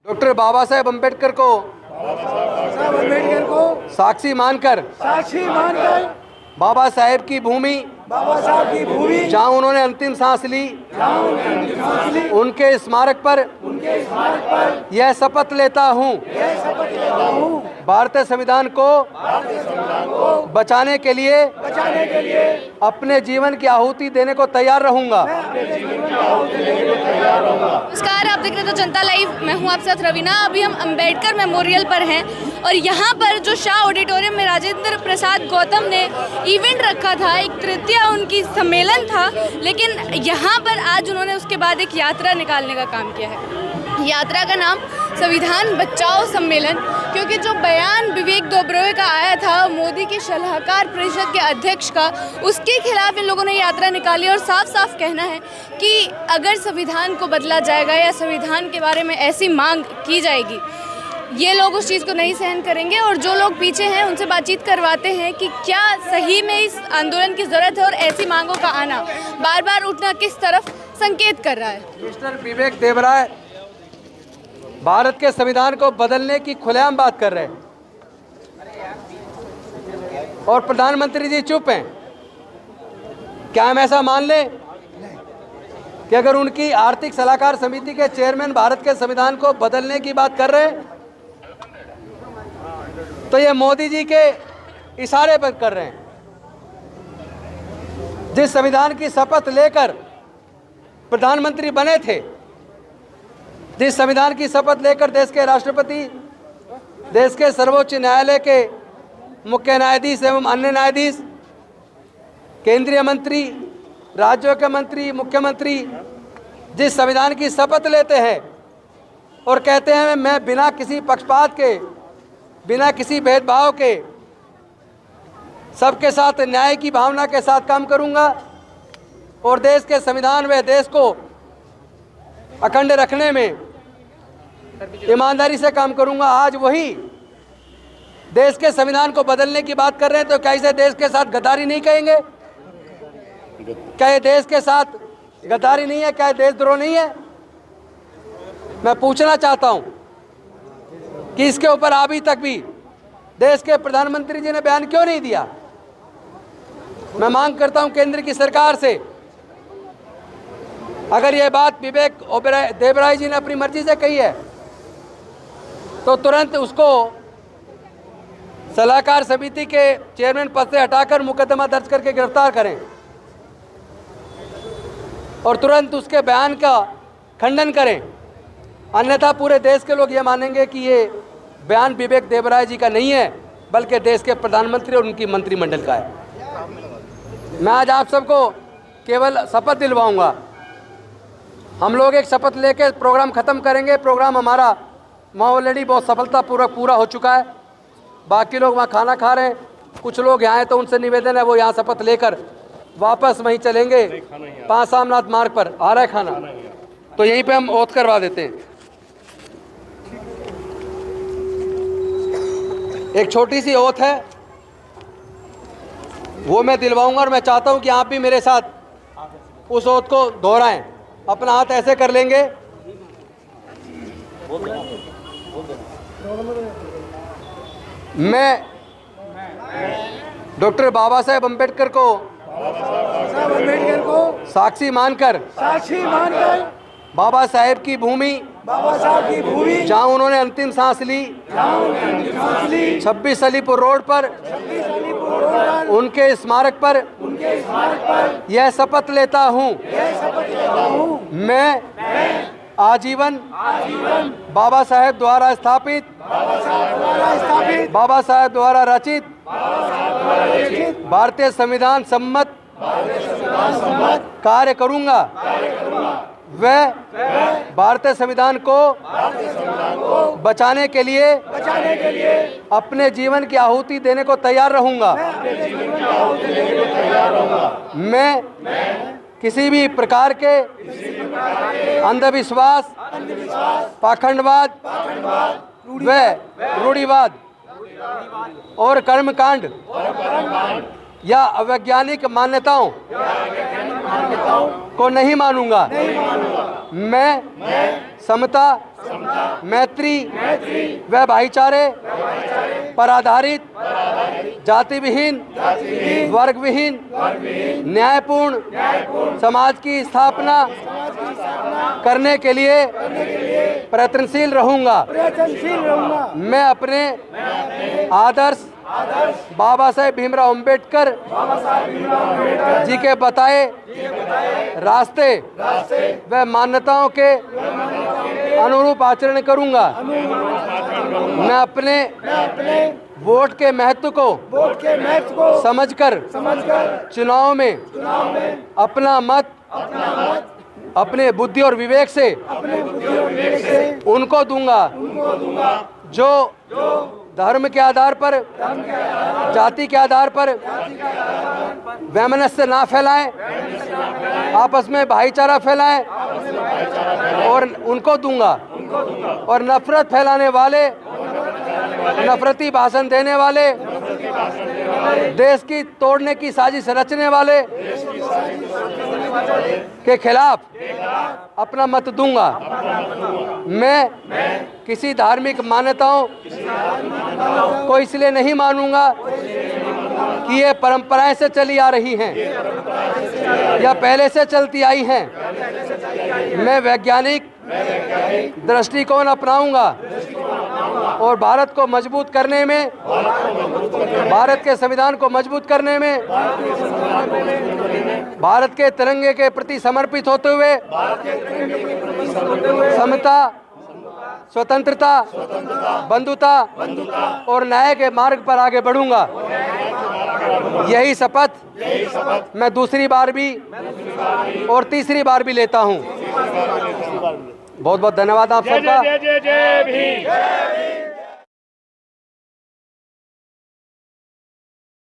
Doctor Baba Saheb Ambedkar को साक्षी मानकर बाबा साहेब की भूमि जहाँ उन्होंने अंतिम सांस ली, उनके स्मारक पर यह शपथ लेता हूँ भारतीय संविधान को बचाने के लिए अपने जीवन की आहुति देने को तैयार रहूंगा। नमस्कार, आप देख रहे हैं जनता लाइव। मैं हूं आपके साथ रवीना। अभी हम अंबेडकर मेमोरियल पर हैं और यहाँ पर जो शाह ऑडिटोरियम में राजेंद्र प्रसाद गौतम ने इवेंट रखा था, एक तृतीय उनकी सम्मेलन था, लेकिन यहाँ पर आज उन्होंने उसके बाद एक यात्रा निकालने का काम किया है। यात्रा का नाम संविधान बचाओ सम्मेलन, क्योंकि जो बयान विवेक ओबरॉय का आया था मोदी की सलाहकार परिषद के अध्यक्ष का, उसके खिलाफ इन लोगों ने यात्रा निकाली और साफ साफ कहना है कि अगर संविधान को बदला जाएगा या संविधान के बारे में ऐसी मांग की जाएगी, ये लोग उस चीज़ को नहीं सहन करेंगे। और जो लोग पीछे हैं उनसे बातचीत करवाते हैं कि क्या सही में इस आंदोलन की ज़रूरत है और ऐसी मांगों का आना, बार बार उठना किस तरफ संकेत कर रहा है। मिस्टर विवेक ओबरॉय भारत के संविधान को बदलने की खुलेआम बात कर रहे हैं और प्रधानमंत्री जी चुप हैं। क्या हम ऐसा मान लें कि अगर उनकी आर्थिक सलाहकार समिति के चेयरमैन भारत के संविधान को बदलने की बात कर रहे हैं तो ये मोदी जी के इशारे पर कर रहे हैं। जिस संविधान की शपथ लेकर प्रधानमंत्री बने थे, जिस संविधान की शपथ लेकर देश के राष्ट्रपति, देश के सर्वोच्च न्यायालय के मुख्य न्यायाधीश एवं अन्य न्यायाधीश, केंद्रीय मंत्री, राज्यों के मंत्री, मुख्यमंत्री जिस संविधान की शपथ लेते हैं और कहते हैं मैं बिना किसी पक्षपात के, बिना किसी भेदभाव के सबके साथ न्याय की भावना के साथ काम करूंगा और देश के संविधान व देश को अखंड रखने में ईमानदारी से काम करूंगा, आज वही देश के संविधान को बदलने की बात कर रहे हैं तो क्या इसे देश के साथ गद्दारी नहीं कहेंगे? क्या ये देश के साथ गद्दारी नहीं है? क्या ये देशद्रोह नहीं है? मैं पूछना चाहता हूं कि इसके ऊपर अभी तक भी देश के प्रधानमंत्री जी ने बयान क्यों नहीं दिया? मैं मांग करता हूं केंद्र की सरकार से, अगर यह बात विवेक ओबरॉय जी ने अपनी मर्जी से कही है तो तुरंत उसको सलाहकार समिति के चेयरमैन पद से हटाकर मुकदमा दर्ज करके गिरफ्तार करें और तुरंत उसके बयान का खंडन करें। अन्यथा पूरे देश के लोग ये मानेंगे कि ये बयान विवेक ओबरॉय जी का नहीं है बल्कि देश के प्रधानमंत्री और उनकी मंत्रिमंडल का है। मैं आज आप सबको केवल शपथ दिलवाऊंगा। हम लोग एक शपथ लेकर प्रोग्राम ख़त्म करेंगे। प्रोग्राम हमारा वहाँ ऑलरेडी बहुत सफलतापूर्वक पूरा हो चुका है। बाकी लोग वहाँ खाना खा रहे हैं, कुछ लोग यहाँ हैं तो उनसे निवेदन है वो यहाँ शपथ लेकर वापस वहीं चलेंगे। 5 सामनाथ मार्ग पर आ रहा है खाना, तो यहीं पे हम ओथ करवा देते हैं। एक छोटी सी ओथ है वो मैं दिलवाऊंगा और मैं चाहता हूँ कि आप भी मेरे साथ उस ओथ को दोहराएं। अपना हाथ ऐसे कर लेंगे। मैं डॉक्टर बाबा साहेब अम्बेडकर को साक्षी मानकर बाबा साहेब की भूमि जहाँ उन्होंने अंतिम सांस ली, 26 अलीपुर रोड पर उनके स्मारक पर यह शपथ लेता हूँ मैं आजीवन बाबा साहेब द्वारा स्थापित, बाबा साहेब द्वारा रचित भारतीय संविधान सम्मत कार्य करूंगा। वह भारतीय संविधान को बचाने के लिए अपने जीवन की आहुति देने को तैयार रहूंगा। मैं किसी भी प्रकार के अंधविश्वास, पाखंडवाद व रूढ़िवाद और कर्मकांड या अवैज्ञानिक मान्यताओं को नहीं मानूंगा। मैं समता, मैत्री व भाईचारे पर आधारित, जाति विहीन, वर्ग विहीन, न्यायपूर्ण समाज की स्थापना करने के लिए प्रयत्नशील रहूंगा। मैं अपने आदर्श बाबा साहेब भीमराव अंबेडकर जी के बताए रास्ते व मान्यताओं के अनुरूप आचरण करूंगा। मैं अपने वोट के महत्व को समझकर चुनाव में अपना मत अपने बुद्धि और विवेक से उनको दूंगा जो धर्म के आधार पर, जाति के आधार पर वैमनस्य ना फैलाएं, आपस में भाईचारा फैलाएं, और उनको दूंगा। और नफरत फैलाने वाले, नफरती भाषण देने वाले, देश की तोड़ने की साजिश रचने वाले के खिलाफ अपना मत दूंगा। मैं किसी धार्मिक मान्यताओं को इसलिए नहीं मानूंगा कि ये परंपराएं से चली आ रही हैं या पहले से चलती आई हैं। मैं वैज्ञानिक दृष्टिकोण अपनाऊंगा और भारत को मजबूत करने में, भारत के संविधान को मजबूत करने में, भारत के तिरंगे के प्रति समर्पित होते हुए समता, स्वतंत्रता, बंधुता और न्याय के मार्ग पर आगे बढ़ूंगा। यही शपथ मैं दूसरी बार भी और तीसरी बार भी लेता हूं। बहुत बहुत धन्यवाद आप सबका। जय जय जय भीम।